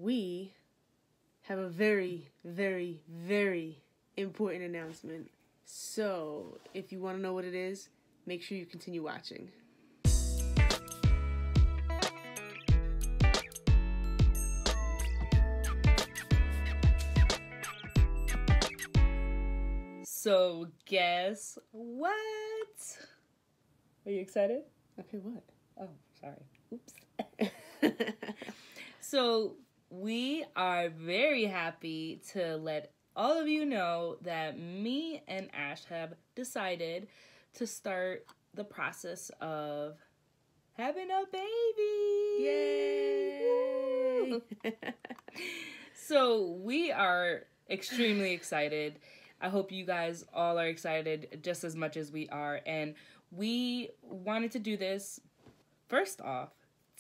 we have a very, very, very important announcement. So, if you want to know what it is, make sure you continue watching. So, guess what? Are you excited? Okay, what? Oh, sorry. Oops. So, we are very happy to let all of you know that me and Ash have decided to start the process of having a baby. Yay! So, we are extremely excited. I hope you guys all are excited just as much as we are. And we wanted to do this, first off,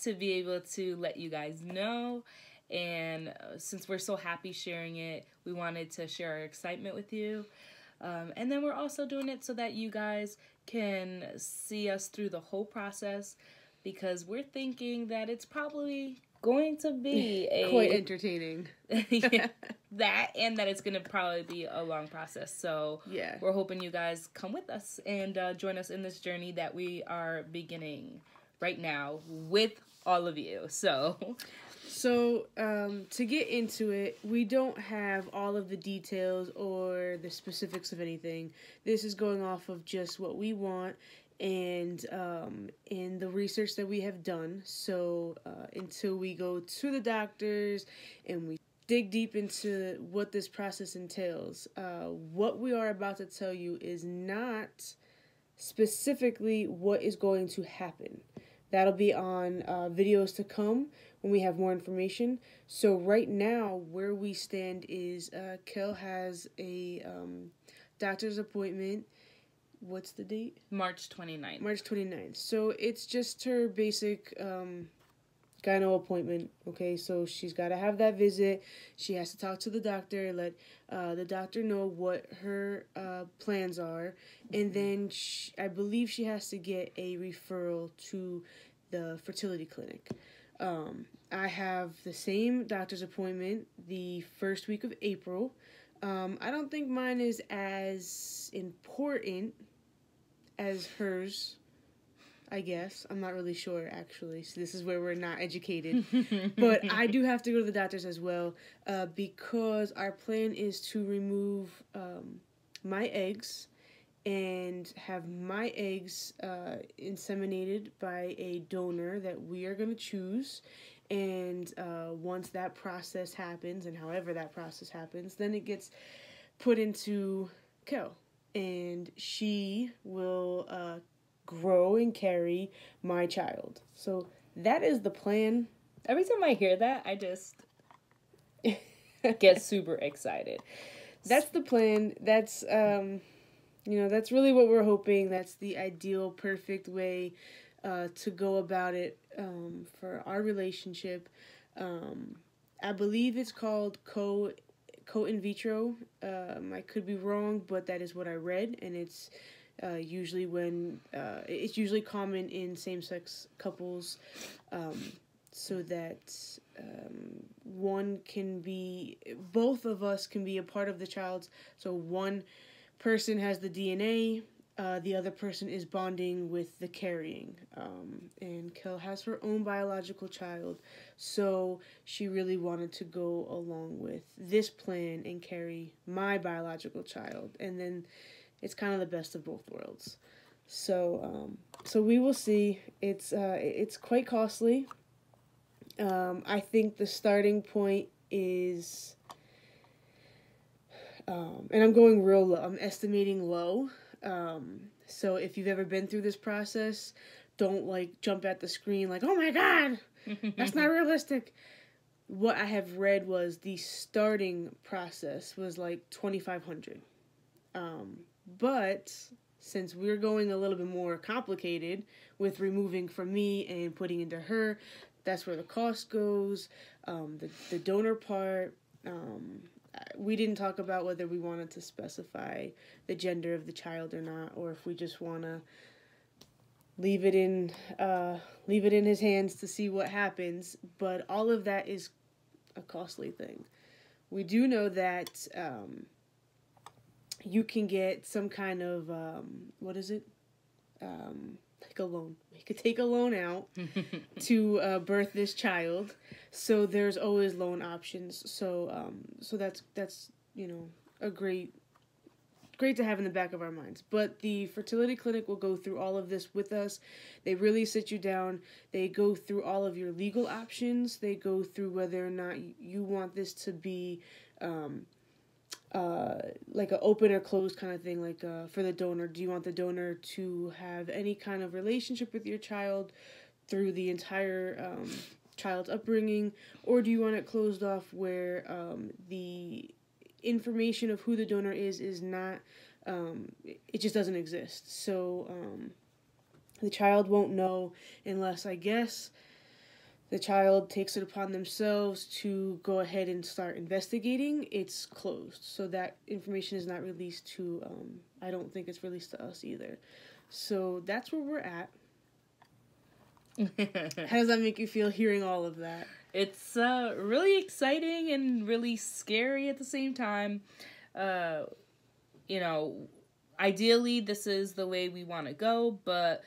to be able to let you guys know. And since we're so happy sharing it, we wanted to share our excitement with you. And then we're also doing it so that you guys can see us through the whole process, because we're thinking that it's probably going to be quite entertaining. Yeah, that, and that it's going to probably be a long process. So yeah, we're hoping you guys come with us and join us in this journey that we are beginning right now with all of you. So to get into it, we don't have all of the details or the specifics of anything. This is going off of just what we want and in the research that we have done. So until we go to the doctors and we dig deep into what this process entails, what we are about to tell you is not specifically what is going to happen. That'll be on videos to come when we have more information. So right now, where we stand is Kel has a doctor's appointment. What's the date? March 29th. March 29th. So it's just her basic gyno appointment, okay? So she's got to have that visit. She has to talk to the doctor, let the doctor know what her plans are. And then I believe she has to get a referral to the fertility clinic. I have the same doctor's appointment the first week of April. I don't think mine is as important as hers, I guess. I'm not really sure, actually. So this is where we're not educated. But I do have to go to the doctors as well because our plan is to remove my eggs and have my eggs inseminated by a donor that we are going to choose. And once that process happens, and however that process happens, then it gets put into Kel. And she will grow and carry my child. So that is the plan. Every time I hear that, I just get super excited. That's the plan. That's that's really what we're hoping. That's the ideal, perfect way to go about it for our relationship. I believe it's called co in vitro. I could be wrong, but that is what I read, and it's usually it's usually common in same-sex couples, so that both of us can be a part of the child's. So one person has the DNA, the other person is bonding with the carrying. And Kel has her own biological child, so she really wanted to go along with this plan and carry my biological child. And then it's kind of the best of both worlds. So we will see. It's quite costly. I think the starting point is, and I'm going real low. I'm estimating low. So if you've ever been through this process, don't jump at the screen like, oh my God, that's not realistic. What I have read was the starting process was like $2,500. But since we're going a little bit more complicated with removing from me and putting into her, that's where the cost goes. The donor part, we didn't talk about whether we wanted to specify the gender of the child or not, or if we just want to leave it in his hands to see what happens. But all of that is a costly thing. We do know that you can get some kind of, what is it? Like a loan. You could take a loan out to birth this child. So there's always loan options. So that's a great to have in the back of our minds. But the fertility clinic will go through all of this with us. They really sit you down. They go through all of your legal options. They go through whether or not you want this to be like an open or closed kind of thing, like for the donor. Do you want the donor to have any kind of relationship with your child through the entire child's upbringing, or do you want it closed off where the information of who the donor is not, it just doesn't exist. So the child won't know unless, I guess, the child takes it upon themselves to go ahead and start investigating. It's closed. So that information is not released to, I don't think it's released to us either. So that's where we're at. How does that make you feel hearing all of that? It's really exciting and really scary at the same time. Ideally, this is the way we want to go, but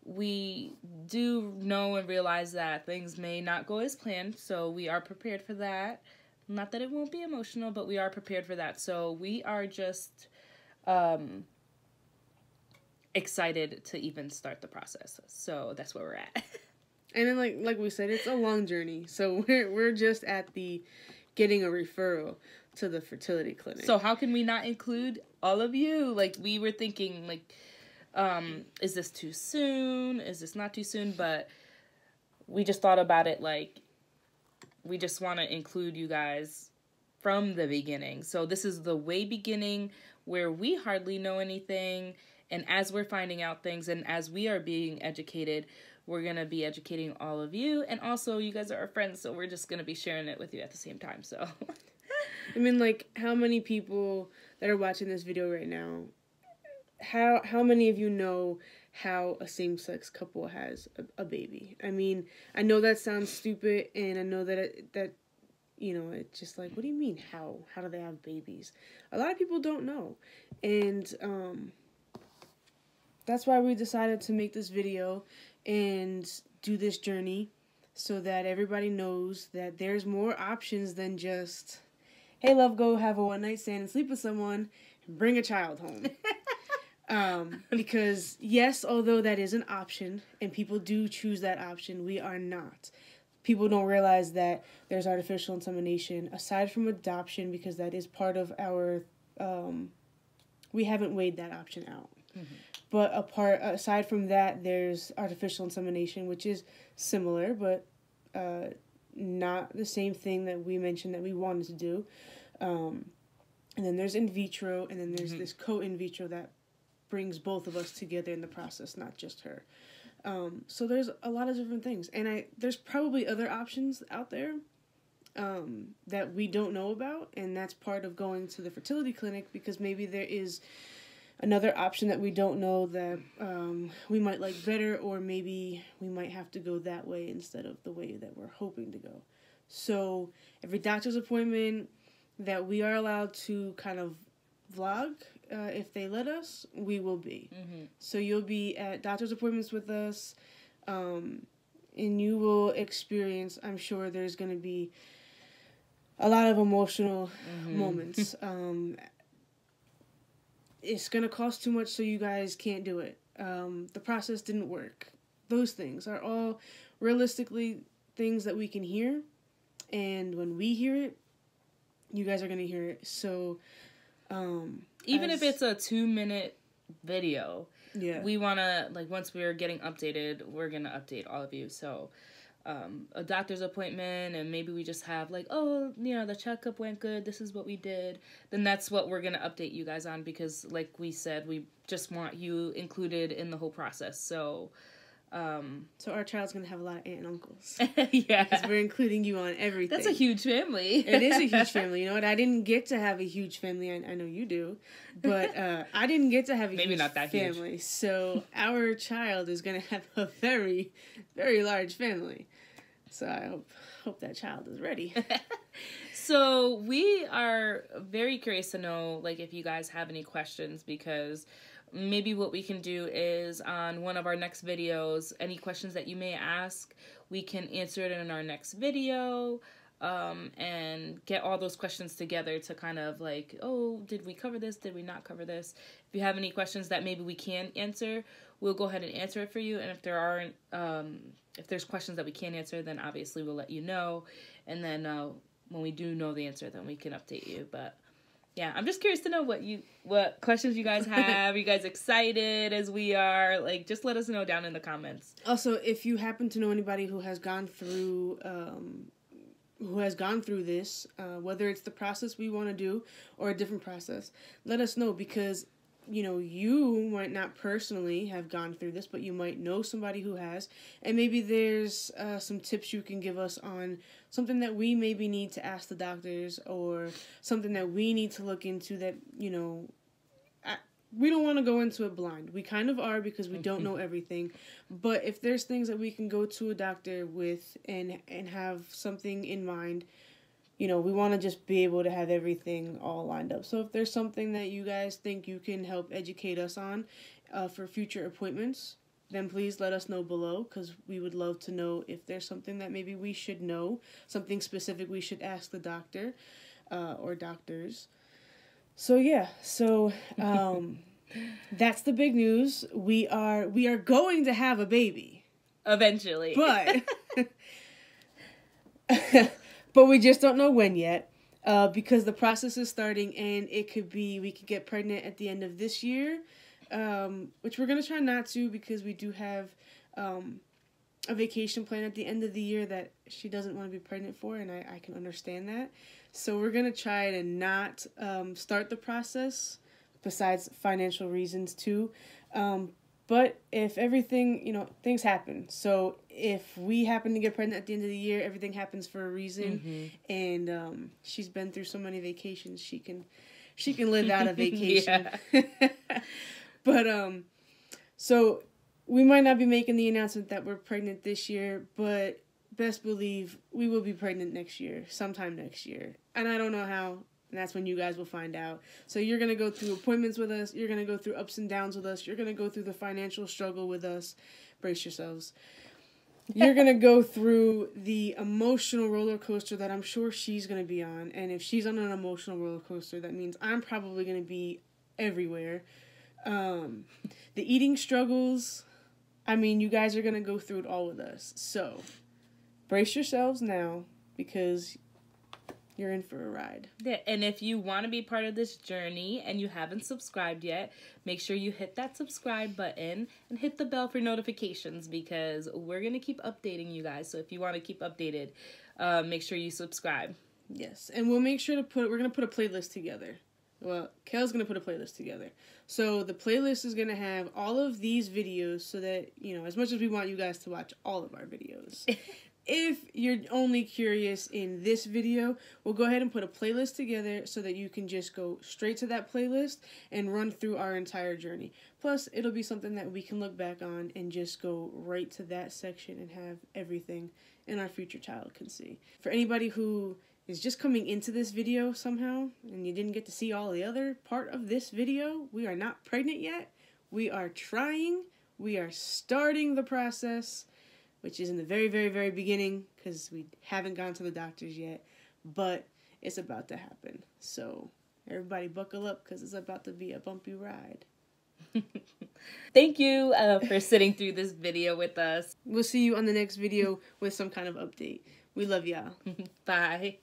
we do know and realize that things may not go as planned, so we are prepared for that. Not that it won't be emotional, but we are prepared for that. So we are just excited to even start the process. So that's where we're at. And then, like we said, it's a long journey. So we're just at the getting a referral to the fertility clinic. So how can we not include all of you? Like, we were thinking, like, is this too soon? Is this not too soon? But we just thought about it like, we just want to include you guys from the beginning. So this is the way beginning where we hardly know anything. And as we're finding out things and as we are being educated, we're going to be educating all of you. And also, you guys are our friends, so we're just going to be sharing it with you at the same time. So, I mean, like, how many people that are watching this video right now, how many of you know how a same-sex couple has a baby? I mean, I know that sounds stupid, and I know that it's just like, what do you mean, how do they have babies? A lot of people don't know, and that's why we decided to make this video and do this journey so that everybody knows that there's more options than just, hey, love, go have a one-night stand and sleep with someone and bring a child home. Because yes, although that is an option and people do choose that option, we are not. People don't realize that there's artificial insemination aside from adoption, because that is part of our, we haven't weighed that option out. Mm-hmm. But aside from that, there's artificial insemination, which is similar, but not the same thing that we mentioned that we wanted to do. And then there's in vitro, and then there's this co-in vitro that brings both of us together in the process, not just her. So there's a lot of different things. And there's probably other options out there that we don't know about, and that's part of going to the fertility clinic, because maybe there is another option that we don't know that we might like better, or maybe we might have to go that way instead of the way that we're hoping to go. So every doctor's appointment that we are allowed to kind of vlog, if they let us, we will be. Mm-hmm. So you'll be at doctor's appointments with us, and you will experience, I'm sure there's going to be a lot of emotional moments. It's going to cost too much, so you guys can't do it. The process didn't work. Those things are all realistically things that we can hear. And when we hear it, you guys are going to hear it. So, even if it's a 2-minute video, yeah, we want to, like, once we're getting updated, we're going to update all of you. So, a doctor's appointment, and maybe we just have, like, oh, the checkup went good, this is what we did, then that's what we're going to update you guys on, because, like we said, we just want you included in the whole process. So our child's going to have a lot of aunt and uncles. Yeah. Because we're including you on everything. That's a huge family. It is a huge family. You know what? I didn't get to have a huge family. I know you do. But I didn't get to have a huge not that family. Huge. So our child is going to have a very, very large family. So I hope that child is ready. So we are very curious to know, like, if you guys have any questions, because maybe what we can do is on one of our next videos, any questions that you may ask, we can answer it in our next video, and get all those questions together to kind of like, oh, did we cover this? Did we not cover this? If you have any questions that maybe we can answer, we'll go ahead and answer it for you. And if there aren't, if there's questions that we can't answer, then obviously we'll let you know. And then when we do know the answer, then we can update you. But yeah, I'm just curious to know what questions you guys have. Are you guys excited as we are? Like, just let us know down in the comments. Also, if you happen to know anybody who has gone through this, whether it's the process we want to do or a different process, let us know, because you might not personally have gone through this, but you might know somebody who has, and maybe there's some tips you can give us on something that we maybe need to ask the doctors, or something that we need to look into that, we don't want to go into it blind. We kind of are, because we don't know everything. But if there's things that we can go to a doctor with and have something in mind, we want to just be able to have everything all lined up. So if there's something that you guys think you can help educate us on for future appointments, then please let us know below, because we would love to know if there's something that maybe we should know, something specific we should ask the doctor or doctors. So yeah, that's the big news. We are going to have a baby eventually, but but we just don't know when yet, because the process is starting, and we could get pregnant at the end of this year, which we're gonna try not to, because we do have a vacation plan at the end of the year that she doesn't want to be pregnant for, and I can understand that. So we're going to try to not start the process, besides financial reasons too. But if everything, things happen. So if we happen to get pregnant at the end of the year, everything happens for a reason. Mm-hmm. And she's been through so many vacations, she can live out a vacation. But so we might not be making the announcement that we're pregnant this year, but best believe we will be pregnant next year, sometime next year. And I don't know how, and that's when you guys will find out. So you're going to go through appointments with us. You're going to go through ups and downs with us. You're going to go through the financial struggle with us. Brace yourselves. You're going to go through the emotional roller coaster that I'm sure she's going to be on. And if she's on an emotional roller coaster, that means I'm probably going to be everywhere. The eating struggles, you guys are going to go through it all with us. So brace yourselves now, because you're in for a ride. Yeah, and if you want to be part of this journey and you haven't subscribed yet, make sure you hit that subscribe button and hit the bell for notifications, because we're going to keep updating you guys. So if you want to keep updated, make sure you subscribe. Yes, and we'll make sure we're going to put a playlist together. Well, Kel's going to put a playlist together. So the playlist is going to have all of these videos, so that, as much as we want you guys to watch all of our videos, if you're only curious in this video, we'll go ahead and put a playlist together so that you can just go straight to that playlist and run through our entire journey. Plus, it'll be something that we can look back on and just go right to that section and have everything and our future child can see. For anybody who is just coming into this video somehow and you didn't get to see all the other part of this video, we are not pregnant yet. We are trying. We are starting the process, which is in the very, very, very beginning, because we haven't gone to the doctors yet, but it's about to happen. So everybody buckle up, because it's about to be a bumpy ride. Thank you for sitting through this video with us. We'll see you on the next video with some kind of update. We love y'all. Bye.